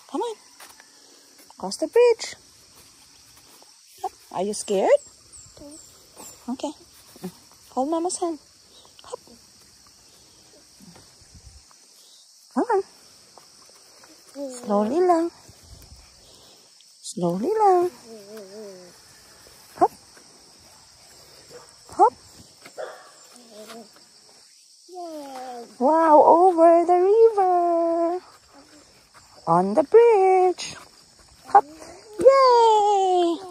Come on. Cross the bridge. Are you scared? Okay. Hold Mama's hand. Hop. Come on. Slowly lang. Slowly lang. Hop. Hop. Wow, over the river. On the bridge. Hop. Yay!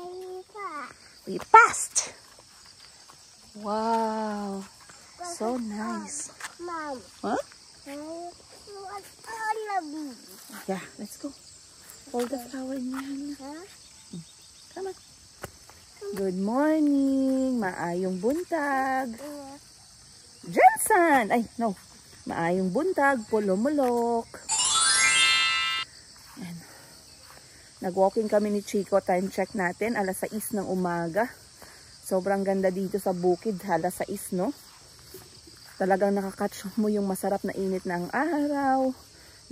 We passed. Wow. So nice. Mom. Huh? All of me. Yeah, let's go. Hold the flower in your hand. Huh? Come on. Good morning. Maayong buntag. Jensen! Ay, no. Maayong buntag. Pulumulok. Ayan. Nag-walking kami ni Chico. Time check natin. Alas 6 ng umaga. Sobrang ganda dito sa bukid. Alas 6, no? Talagang nakakatch mo yung masarap na init ng araw.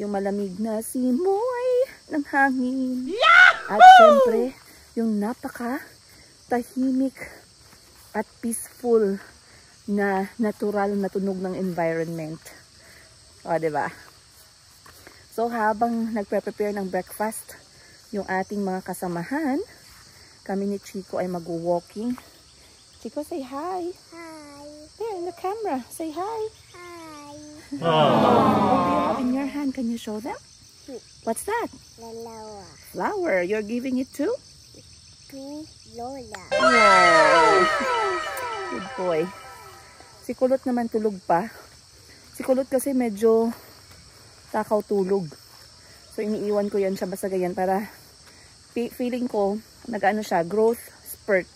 Yung malamig na simoy ng hangin. Yahoo! At syempre, yung napaka-tahimik at peaceful na natural na tunog ng environment. O, diba? So, habang nagpre-prepare ng breakfast, yung ating mga kasamahan, kami ni Chico ay mag-walking. Chico, say hi. Hi. There in the camera. Say hi. Hi. What do you have in your hand? Can you show them? What's that? Lalawa. Flower. You're giving it to? To Lola. Wow. Good boy. Si Kulot naman tulog pa. Si Kulot kasi medyo takaw tulog. So iniiwan ko yan siya basta ganyan para feeling ko nag-ano siya, growth spurt.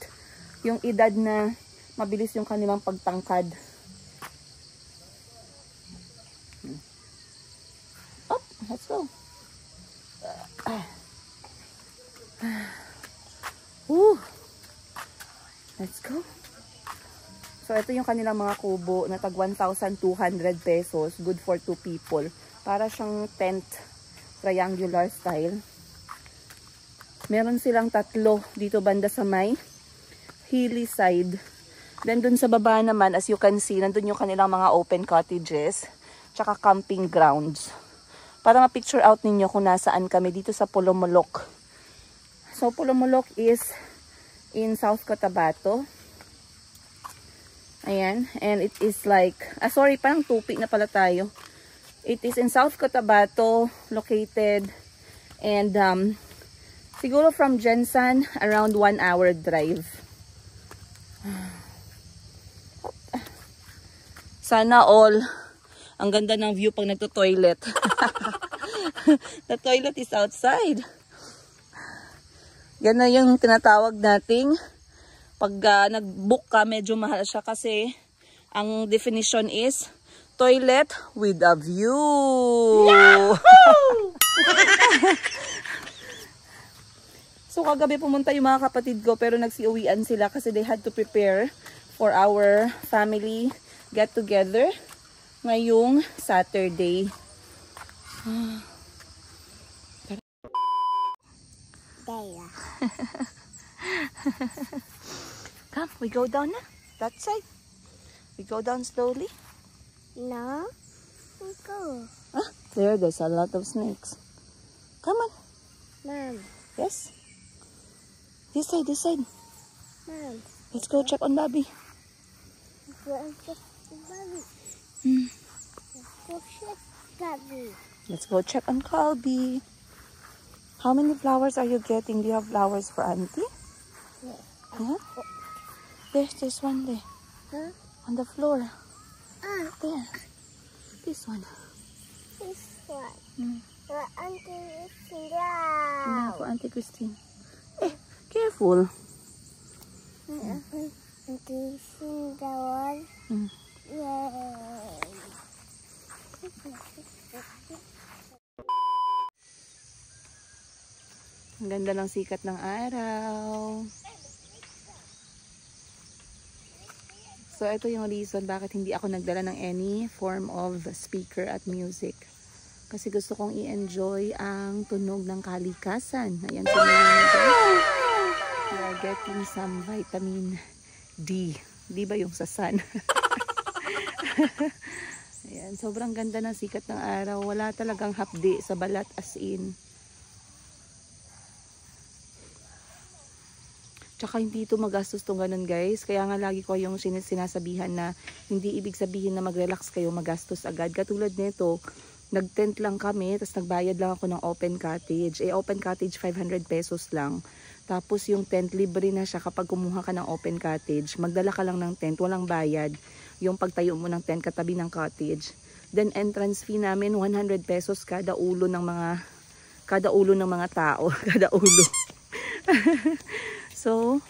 Yung edad na mabilis yung kanilang pagtangkad. Oh, let's go. Let's go. So, ito yung kanilang mga kubo na tag 1,200 pesos. Good for 2 people. Para siyang tent, triangular style. Meron silang 3 dito banda sa may hilly side. Then dun sa baba naman, as you can see, nandun yung kanilang mga open cottages, tsaka camping grounds. Para ma-picture out ninyo kung nasaan kami dito sa Pulumulok. So Pulumulok is in South Cotabato. Ayan, and it is like, sorry, parang tupi na pala tayo. It is in South Cotabato, located, and siguro from Jensen, around 1 hour drive. Sana all. Ang ganda ng view pag nagto-toilet. The toilet is outside. Yan na yung tinatawag nating pag nag-book ka, medyo mahal siya kasi ang definition is toilet with a view. So kagabi pumunta yung mga kapatid ko pero nagsiuwian sila kasi they had to prepare for our family get together ngayong Saturday. Come, we go down na. That side. We go down slowly. No. Go. There's a lot of snakes. Come on. Mom. Yes. This side, this side. Mom. Let's go check on Bobby. Let's go check on Colby. How many flowers are you getting? Do you have flowers for Auntie? Yes. Yeah? There's one there. Huh? On the floor. There. This one. This one. Mm. For Auntie Yeah, for Auntie Christine. Careful. Auntie Cinderella. Mm. Yay. Ang ganda ng sikat ng araw. So, ito yung reason bakit hindi ako nagdala ng any form of speaker at music. Kasi gusto kong i-enjoy ang tunog ng kalikasan. Ayan, so guys. We are getting some vitamin D. Di ba yung sa sun? Ayan, sobrang ganda ng sikat ng araw. Wala talagang hapdi sa balat, as in. Tsaka hindi ito magastos tong ganun, guys. Kaya nga lagi ko yung sinasabihan na hindi ibig sabihin na mag-relax kayo, magastos agad. Katulad nito, nag-tent lang kami, tapos nagbayad lang ako ng open cottage. Open cottage 500 pesos lang. Tapos yung tent, libre na siya kapag kumuha ka ng open cottage. Magdala ka lang ng tent, walang bayad. Yung pagtayo mo ng tent katabi ng cottage. Then entrance fee namin 100 pesos kada ulo ng mga tao, kada ulo. So,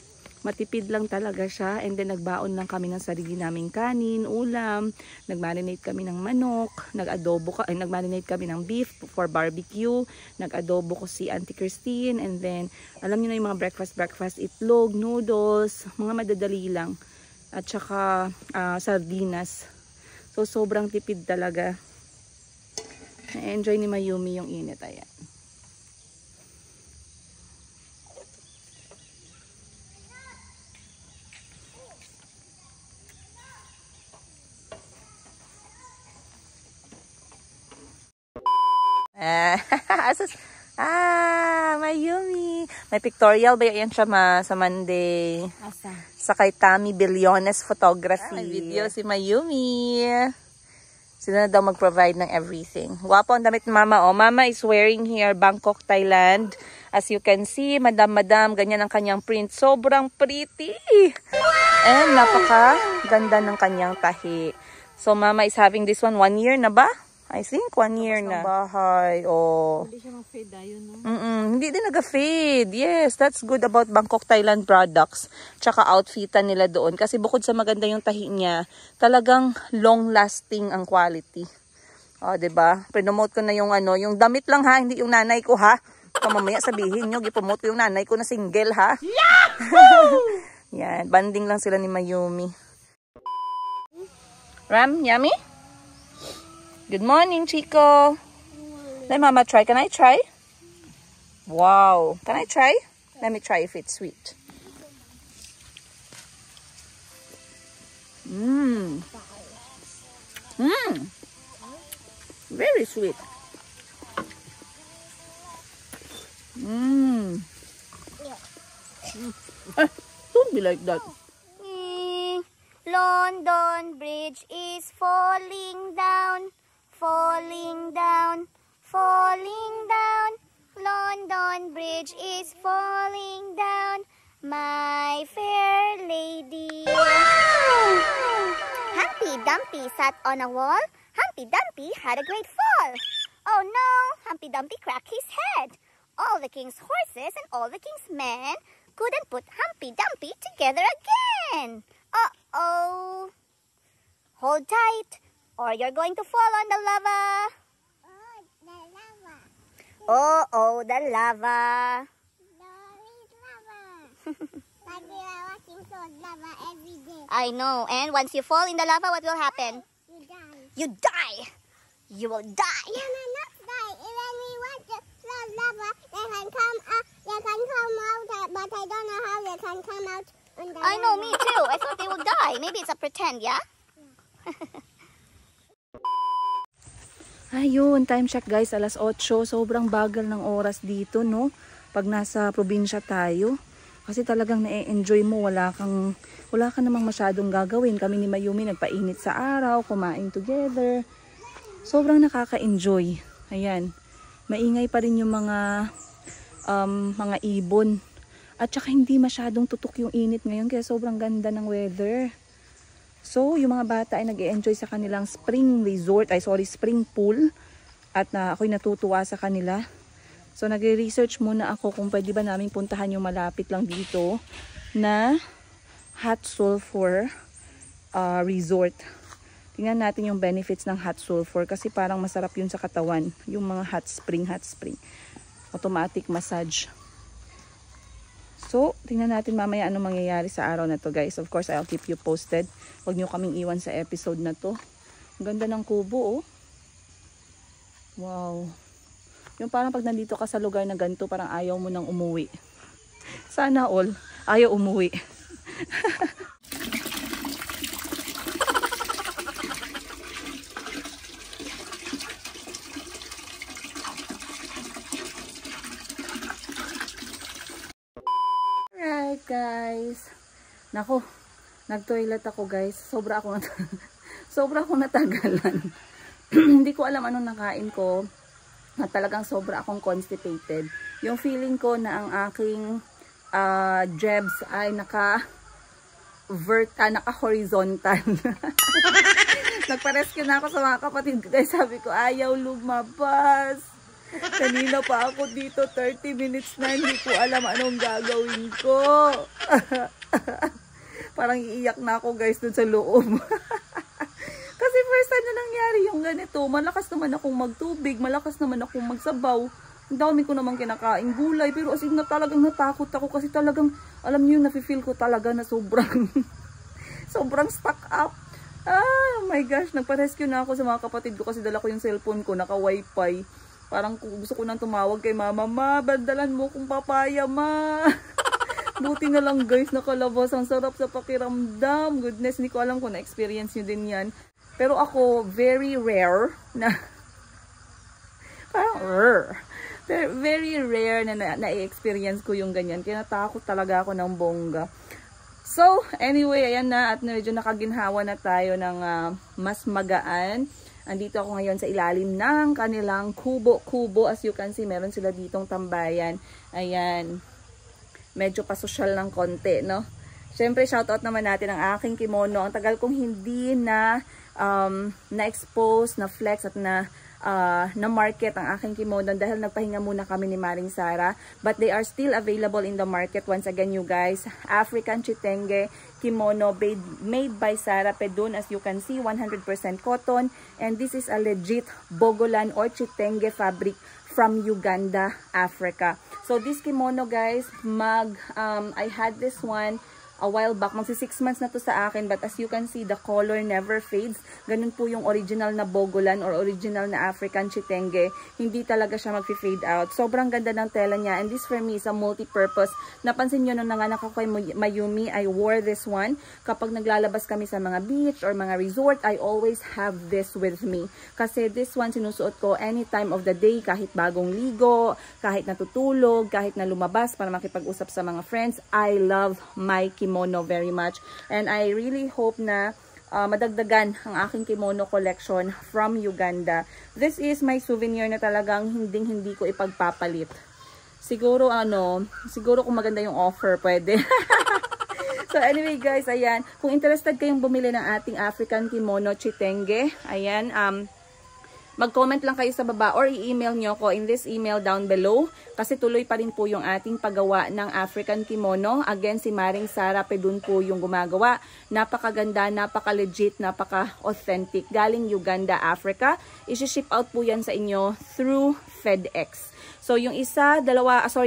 matipid lang talaga siya. And then nagbaon lang kami ng sarili naming kanin, ulam, nagmarinate kami ng manok, nagmarinate kami ng beef for barbecue, nag-adobo ko si Auntie Christine, and then alam niyo na yung mga breakfast, itlog, noodles, mga madadali lang. At saka sardinas. So sobrang tipid talaga. Na-enjoy ni Mayumi yung init. Ayan. Mayumi. May pictorial ba yan siya sa Monday? Asa? Sa kay Tammy Billiones Photography. May video si Mayumi. Sila na daw mag-provide ng everything. Wapo ang damit ni Mama. Oh, Mama is wearing here Bangkok, Thailand. As you can see, madam, ganyan ang kanyang print. Sobrang pretty. And napaka-ganda ng kanyang tahi. So, Mama is having this one 1 year na ba? I think 1 year na. Bahay. Oh. Hindi siya mag-fade ayun, no? Hindi din nag-fade. Yes, that's good about Bangkok, Thailand products. Tsaka outfitan nila doon. Kasi bukod sa maganda yung tahi niya, talagang long-lasting ang quality. O, diba? Promote ko na yung yung damit lang ha, hindi yung nanay ko ha. Mamaya sabihin nyo, gipromote ko yung nanay ko na single ha. Yahoo! Yan, banding lang sila ni Mayumi. Ram, yummy? Good morning, Chico. Let Mama try. Can I try? Wow. Can I try? Let me try if it's sweet. Very sweet. Don't be like that. London Bridge is falling down. Falling down, falling down. London Bridge is falling down, my fair lady. Wow! Humpty Dumpty sat on a wall. Humpty Dumpty had a great fall. Oh no, Humpty Dumpty cracked his head. All the king's horses and all the king's men couldn't put Humpty Dumpty together again. Uh-oh. Hold tight, or you're going to fall on the lava. Oh, the lava. Oh, the lava. Lava. But we are watching lava every day. I know, and once you fall in the lava, what will happen? You die. You die. You will die. No, not die. When we watch the lava, they can come out. But I don't know how they can come out. I know, me too. I thought they will die. Maybe it's a pretend, yeah? Ayun, time check guys, 8:00. Sobrang bagal ng oras dito, no? Pag nasa probinsya tayo. Kasi talagang na-enjoy mo, wala ka namang masyadong gagawin. Kami ni Mayumi nagpainit sa araw, kumain together. Sobrang nakaka-enjoy. Ayan. Maingay pa rin yung mga ibon. At saka hindi masyadong tutok yung init ngayon, kaya sobrang ganda ng weather. So, yung mga bata ay nag-e-enjoy sa kanilang spring pool. At ako'y natutuwa sa kanila. So, nag-research muna ako kung pwede ba namin puntahan yung malapit lang dito na hot sulfur resort. Tingnan natin yung benefits ng hot sulfur kasi parang masarap yun sa katawan. Yung mga hot spring. Automatic massage. So, tingnan natin mamaya anong mangyayari sa araw na to guys. Of course, I'll keep you posted. Huwag nyo kaming iwan sa episode na to. Ang ganda ng kubo, oh. Wow. Yung parang pag nandito ka sa lugar na ganito, parang ayaw mo nang umuwi. Sana all, ayaw umuwi. Alright guys. Nako, nag-toilet ako guys. Sobra akong natagalan. Hindi ko alam anong nakain ko. Na talagang sobra akong constipated. Yung feeling ko na ang aking jebs ay naka-horizontal. Nagpa-rescue na ako sa mga kapatid ko. Guys, sabi ko, ayaw lumabas. Kanina pa ako dito, 30 minutes na, hindi ko alam anong gagawin ko. Parang iiyak na ako guys dun sa loob. Kasi first time na nangyari yung ganito. Malakas naman akong magtubig, malakas naman akong magsabaw. Ang dami ko naman kinakain gulay. Pero as in na talagang natakot ako kasi talagang, alam niyo, nafe-feel ko talaga na sobrang stuck up. Oh my gosh, nagpa-rescue na ako sa mga kapatid ko kasi dala ko yung cellphone ko, naka-wifi. Parang gusto ko nang tumawag kay mama, ma, bandalan mo kung papaya, ma. Buti na lang guys, nakalabas. Ang sarap sa pakiramdam. Goodness, hindi ko alam kung na-experience nyo din yan. Pero ako, very rare na, parang very rare na na-experience ko yung ganyan. Kaya natakot talaga ako ng bongga. So, anyway, ayan na at medyo nakaginhawa na tayo ng mas magaan. Andito ako ngayon sa ilalim ng kanilang kubo. As you can see, meron sila ditong tambayan. Ayan. Medyo pasosyal ng konti, no? Siyempre, shoutout naman natin ang aking kimono. Ang tagal kong hindi na-expose, na-flex at na-market ang aking kimono dahil nagpahinga muna kami ni Maring Sara. But they are still available in the market. Once again, you guys, African Chitenge kimono made by Sara Pedun. As you can see, 100% cotton. And this is a legit Bogolan or Chitenge fabric from Uganda, Africa. So this kimono guys, I had this one a while back. Magsi 6 months na to sa akin, but as you can see, the color never fades. Ganun po yung original na Bogolan or original na African Chitenge. Hindi talaga siya mag-fade out. Sobrang ganda ng tela niya, and this for me is a multi-purpose. Napansin nyo nung nanganak ako kay Mayumi, I wore this one. Kapag naglalabas kami sa mga beach or mga resort, I always have this with me. Kasi this one sinusuot ko any time of the day, kahit bagong ligo, kahit natutulog, kahit na lumabas para makipag-usap sa mga friends. I love my kimono very much, and I really hope na madagdagan ang aking kimono collection from Uganda. This is my souvenir na talagang hindi ko ipagpapalit. Siguro kung maganda yung offer, pwede. So anyway guys, ayan, kung interested kayong bumili ng ating African kimono Chitenge, ayan, mag-comment lang kayo sa baba or i-email nyo ko in this email down below kasi tuloy pa rin po yung ating paggawa ng African kimono. Again, si Maring Sara Pedun po yung gumagawa. Napakaganda, napaka-legit, napaka-authentic. Galing Uganda, Africa. I-ship out po yan sa inyo through FedEx. So, yung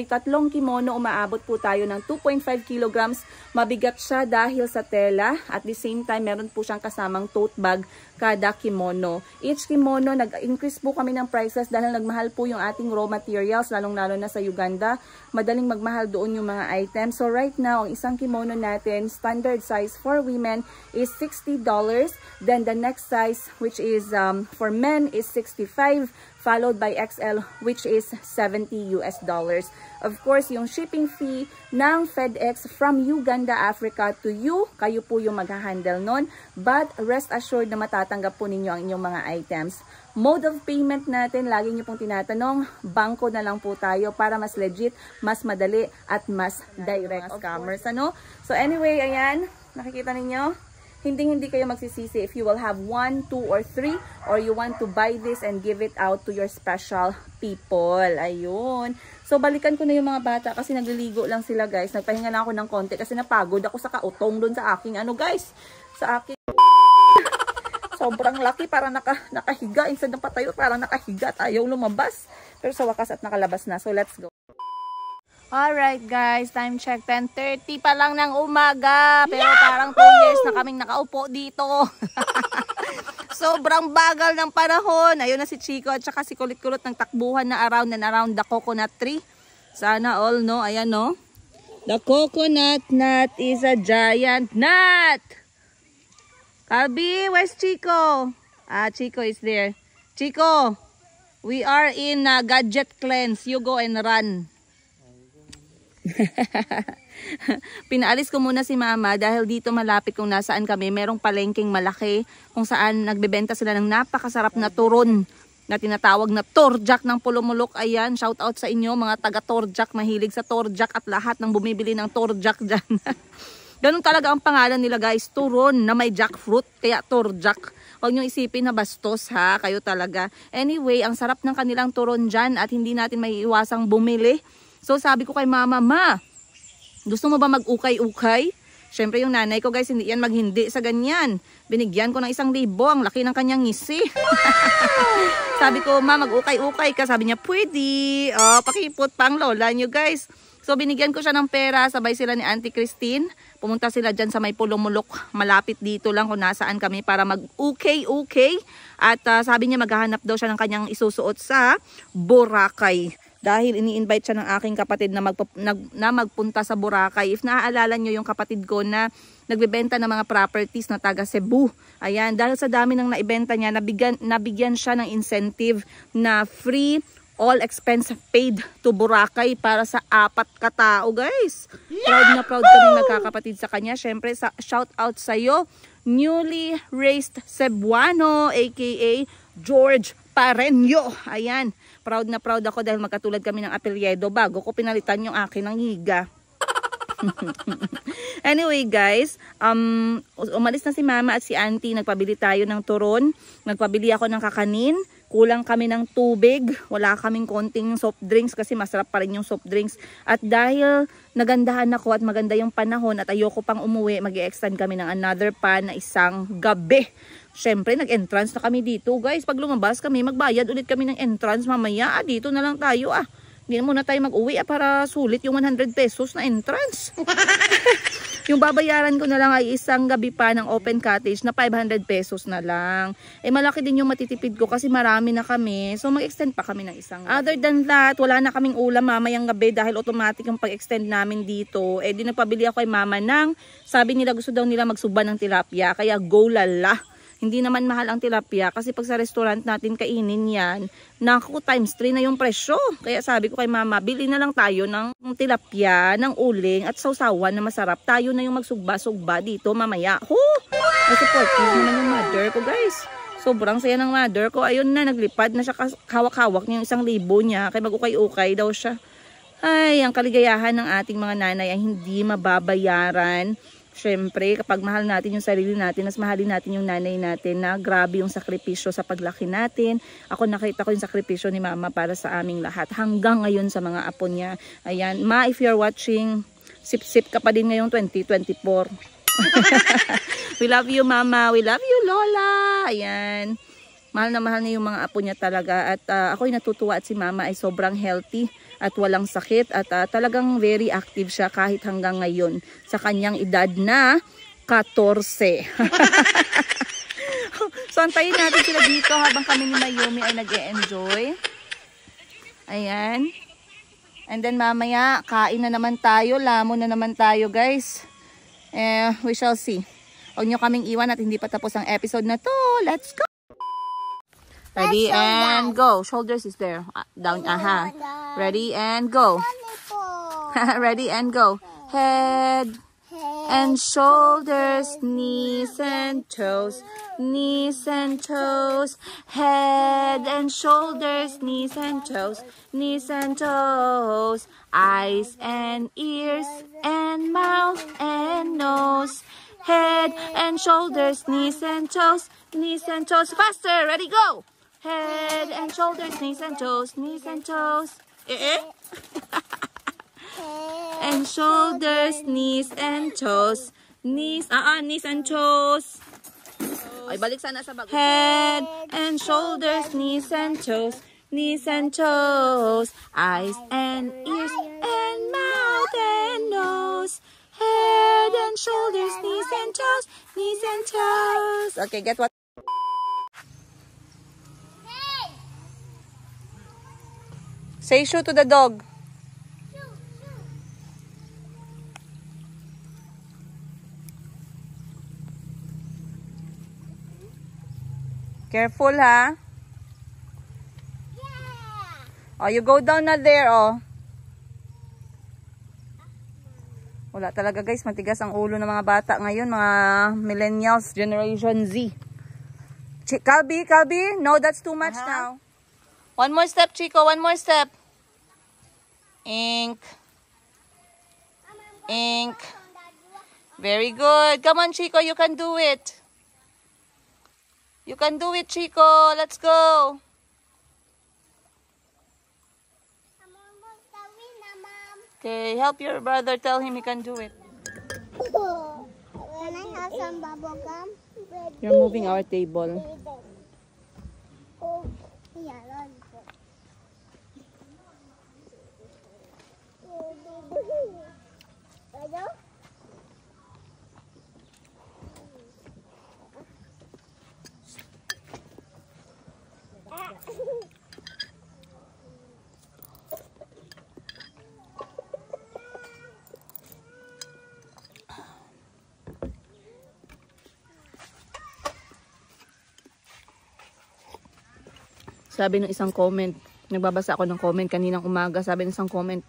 tatlong kimono, umaabot po tayo ng 2.5 kilograms. Mabigat siya dahil sa tela. At the same time, meron po siyang kasamang tote bag kada kimono. Each kimono, nag-increase po kami ng prices dahil nagmahal po yung ating raw materials, lalong-lalo na sa Uganda. Madaling magmahal doon yung mga items. So, right now, ang isang kimono natin, standard size for women is $60. Then, the next size, which is for men, is $65. Followed by XL, which is $70 US. Of course, yung shipping fee ng FedEx from Uganda, Africa to you, kayo po yung mag-handle nun. But rest assured na matatanggap po ninyo ang inyong mga items. Mode of payment natin, lagi nyo pong tinatanong, bangko na lang po tayo para mas legit, mas madali, at mas direct scammers. So anyway, ayan, nakikita ninyo? Hindi kayo magsisisi if you will have 1, 2, or 3 or you want to buy this and give it out to your special people. Ayun. So, balikan ko na yung mga bata kasi nagliligo lang sila guys. Nagpahinga na ako ng konti kasi napagod ako sa kautong doon sa aking guys. Sa aking sobrang laki para nakahiga. Instead ng patayo parang nakahiga at ayaw lumabas. Pero sa wakas at nakalabas na. So, let's go. Alright guys, time check 10:30 pa lang ng umaga. Pero parang 2 years na kaming nakaupo dito. Sobrang bagal ng panahon. Ayun na si Chico at saka si Kulit-Kulot ng takbuhan na around and around the coconut tree. Sana all, no? Ayan, no? The coconut nut is a giant nut. Kalbi, where's Chico? Ah, Chico is there. Chico, we are in gadget cleanse. You go and run. Pinaalis ko muna si mama dahil dito malapit kung nasaan kami, merong palengking malaki kung saan nagbebenta sila ng napakasarap na turon na tinatawag na torjak ng Pulumulok. Ayan, shout out sa inyo mga taga torjak, mahilig sa torjak at lahat ng bumibili ng torjak dyan. Ganun talaga ang pangalan nila guys, turon na may jackfruit, kaya torjak. Huwag nyo isipin na bastos ha, kayo talaga. Anyway, ang sarap ng kanilang turon dyan at hindi natin maiiwasang bumili. So sabi ko kay mama, ma, gusto mo ba mag-ukay-ukay? Siyempre yung nanay ko guys, hindi yan maghindi sa ganyan. Binigyan ko ng 1,000, ang laki ng kanyang ngisi. Sabi ko, ma, mag-ukay-ukay ka. Sabi niya, pwede. Oh, pakipot pang lola nyo guys. So binigyan ko siya ng pera, sabay sila ni Auntie Christine. Pumunta sila dyan sa may Pulumulok, malapit dito lang kung nasaan kami para mag-ukay-ukay. At sabi niya maghahanap daw siya ng kanyang isusuot sa Boracay. Dahil ini-invite siya ng aking kapatid na magpunta sa Boracay. If naaalala nyo yung kapatid ko na nagbebenta ng mga properties na taga Cebu. Ayan, dahil sa dami ng naibenta niya, nabigyan siya ng incentive na free all expense paid to Boracay para sa 4 katao guys. Proud na proud kami magkakapatid sa kanya. Syempre, shout out sa'yo, newly raised Cebuano, aka George Pareño. Ayan. Proud na proud ako dahil magkatulad kami ng apelyedo bago ko pinalitan yung akin ng higa. Anyway guys, umalis na si mama at si auntie. Nagpabili tayo ng turon. Nagpabili ako ng kakanin. Kulang kami ng tubig. Wala kaming konting soft drinks kasi masarap pa rin yung soft drinks. At dahil nagandahan ako at maganda yung panahon at ayoko pang umuwi, mag-i-extend kami ng another pa na 1 gabi. Siyempre, nag-entrance na kami dito guys. Pag lumabas kami, magbayad ulit kami ng entrance mamaya. Dito na lang tayo Hindi na muna tayo mag-uwi para sulit yung 100 pesos na entrance. Yung babayaran ko na lang ay 1 gabi pa ng open cottage na 500 pesos na lang. Malaki din yung matitipid ko kasi marami na kami. So mag-extend pa kami ng 1 gabi. Other than that, wala na kaming ulam mamayang gabi dahil automatic yung pag-extend namin dito. Di nagpabili ako kay mama ng, sabi nila gusto daw nila magsuba ng tilapia. Kaya go lala. Hindi naman mahal ang tilapia kasi pag sa restaurant natin kainin yan, naku, times 3 na yung presyo. Kaya sabi ko kay mama, bili na lang tayo ng tilapia, ng uling at sausawan na masarap. Tayo na yung magsugba-sugba dito mamaya. Support naman yung mother ko guys. Sobrang saya ng mother ko. Ayun na, naglipad na siya, hawak-hawak niya yung 1,000 niya. Kaya mag-ukay-ukay daw siya. Ay, ang kaligayahan ng ating mga nanay ay hindi mababayaran. Siyempre, kapag mahal natin yung sarili natin, mas mahalin natin yung nanay natin na grabe yung sakripisyo sa paglaki natin. Ako nakita ko yung sakripisyo ni mama para sa aming lahat. Hanggang ngayon sa mga apo niya. Ayan, ma, if you're watching, sip-sip ka pa din ngayong 2024. We love you, mama. We love you, lola. Ayan. Mahal na yung mga apo niya talaga. At ako'y natutuwa at si mama ay sobrang healthy at walang sakit at talagang very active siya kahit hanggang ngayon sa kanyang edad na 14. So antayin natin sila dito habang kami ni Mayumi ay nag-e-enjoy. Ayan. And then mamaya kain na naman tayo, lamon na naman tayo guys. We shall see. Huwag nyo kaming iwan at hindi pa tapos ang episode na to. Let's go! Ready and go. Shoulders is there. Down. Aha. Ready and go. Ready and go. Head and shoulders, knees and toes. Knees and toes. Head and shoulders, knees and toes. Knees and toes. Eyes and ears and mouth and nose. Head and shoulders, knees and toes. Knees and toes. Faster. Ready, go. Head and shoulders, knees and toes, knees and toes. And shoulders, knees and toes. Knees, knees and toes. Ay, balik sana sa bago. Head and shoulders, knees and toes. Knees and toes. Eyes and ears and mouth and nose. Head and shoulders, knees and toes. Knees and toes. Okay, get what? Say shoo to the dog. Careful, ha? Oh, you go down na there, oh. Wala talaga guys, matigas ang ulo ng mga bata ngayon, mga millennials, Generation Z. Calby, no, that's too much now. One more step, Chico, one more step. Ink. Ink. Very good. Come on, Chico, you can do it. You can do it, Chico. Let's go. Okay, help your brother. Tell him he can do it. Can I have some bubble gum? You're moving our table. Oh, yeah, lollipop. Hello? Sabi ng isang comment, nagbabasa ako ng comment kaninang umaga, sabi ng isang comment,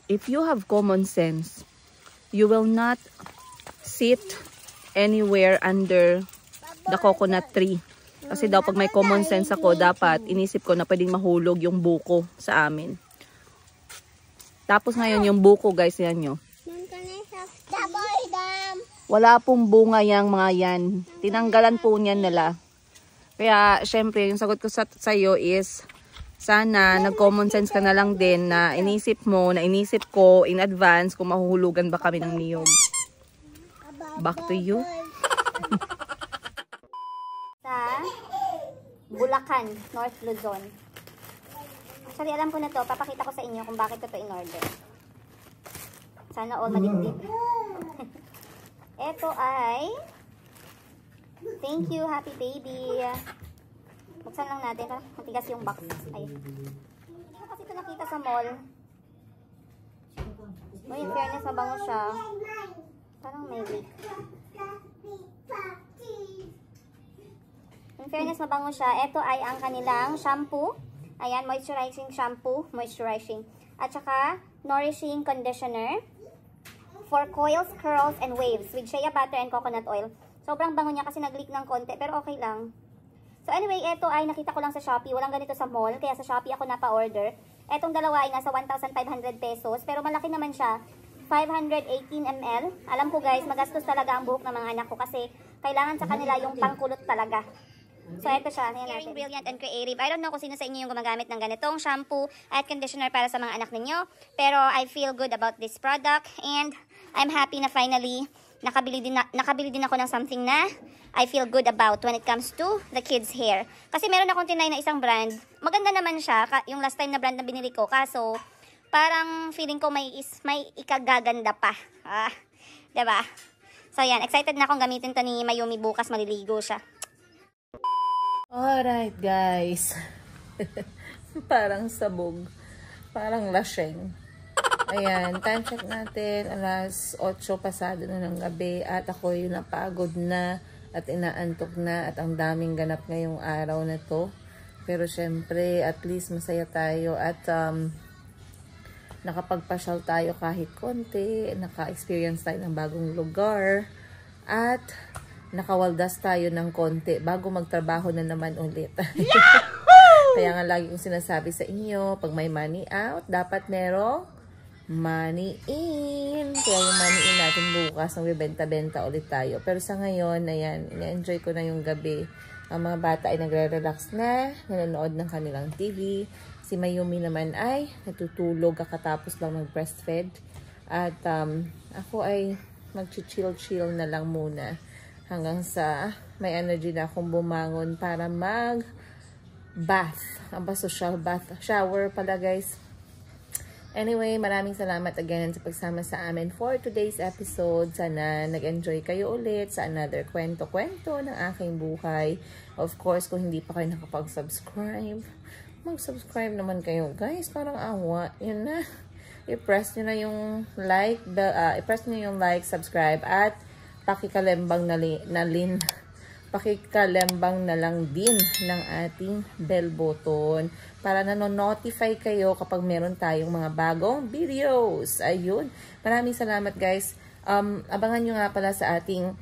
if you have common sense, you will not sit anywhere under the coconut tree. Kasi daw pag may common sense ako, dapat inisip ko na pwedeng mahulog yung buko sa amin. Tapos ngayon yung buko guys, yan nyo. Wala pong bunga yang mga yan. Tinanggalan po niyan nila. Kaya, syempre, yung sagot ko sa iyo is, sana, nag-common sense ka na lang din na inisip ko in advance kung mahuhulugan ba kami ng niyog. Back to you. Sa Bulacan, North Luzon. Actually, alam ko na to. Papakita ko sa inyo kung bakit ito in-order. Sana all madibdib. Ito ay... Thank you, happy baby. Buksan lang natin. Matigas yung box. Ay. Hindi ko kasi ito nakita sa mall. Oh, in fairness, mabango siya. Parang may leak. In fairness, mabango siya. Ito ay ang kanilang shampoo. Ayan, moisturizing shampoo. Moisturizing. At saka, nourishing conditioner. For coils, curls, and waves. With shea butter and coconut oil. Sobrang bango niya kasi nag-leak ng konti, pero okay lang. So anyway, ito ay nakita ko lang sa Shopee. Walang ganito sa mall, kaya sa Shopee ako napa-order. Etong dalawa ay nasa 1,500 pesos, pero malaki naman siya. 518 ml. Alam ko guys, magastos talaga ang buhok ng mga anak ko kasi kailangan sa kanila yung pangkulot talaga. So ito siya, Caring, Brilliant, and Creative. I don't know kung sino sa inyo yung gumagamit ng ganitong shampoo at conditioner para sa mga anak ninyo. Pero I feel good about this product and I'm happy na finally nakabili din ako ng something na I feel good about when it comes to the kids' hair. Kasi meron akong tinay na isang brand. Maganda naman siya, yung last time na brand na binili ko. Kaso, parang feeling ko may ikagaganda pa. Diba? So, yan. Excited na akong gamitin to ni Mayumi bukas. Maliligo siya. Alright, guys. Parang sabog. Parang laseng. Ayan, time check natin, alas 8 pasado na ng gabi at ako yung napagod na at inaantok na at ang daming ganap ngayong araw na to. Pero syempre, at least masaya tayo at nakapagpasyal tayo kahit konti, naka-experience tayo ng bagong lugar at nakawaldas tayo ng konti bago magtrabaho na naman ulit. Kaya nga lagi kong sinasabi sa inyo, pag may money out, dapat merong money in. Kaya yung money in natin bukas, magbibenta-benta ulit tayo. Pero sa ngayon, ayan, ina-enjoy ko na yung gabi. Ang mga bata ay nagre-relax na, nanonood ng kanilang TV. Si Mayumi naman ay natutulog kakatapos lang mag-breastfeed. At ako ay mag-chill-chill na lang muna hanggang sa may energy na akong bumangon para mag-bath. Ang ba social bath? Shower pala guys. Anyway, maraming salamat again sa pagsama sa amin for today's episode. Sana nag-enjoy kayo ulit sa another kwento-kwento ng aking buhay. Of course, kung hindi pa kayo nakapag-subscribe, mag-subscribe naman kayo, guys. Parang awa. Yun na. I-press nyo na yung like, i-press nyo yung like, subscribe, at pakikalembang pakikalembang na lang din ng ating bell button para nano-notify kayo kapag meron tayong mga bagong videos. Ayun. Maraming salamat, guys. Abangan nyo nga pala sa ating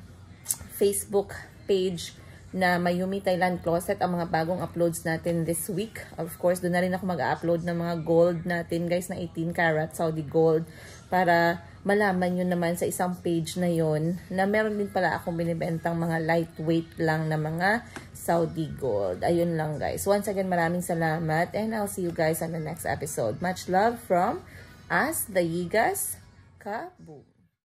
Facebook page na Mayumi Thailand Closet ang mga bagong uploads natin this week. Of course, doon na rin ako mag-upload ng mga gold natin, guys, na 18 karat Saudi gold para malaman nyo naman sa isang page na yon na meron din pala akong binibentang mga lightweight lang na mga Saudi gold. Ayun lang, guys. Once again, maraming salamat and I'll see you guys on the next episode. Much love from us, the Yigas Kaboom.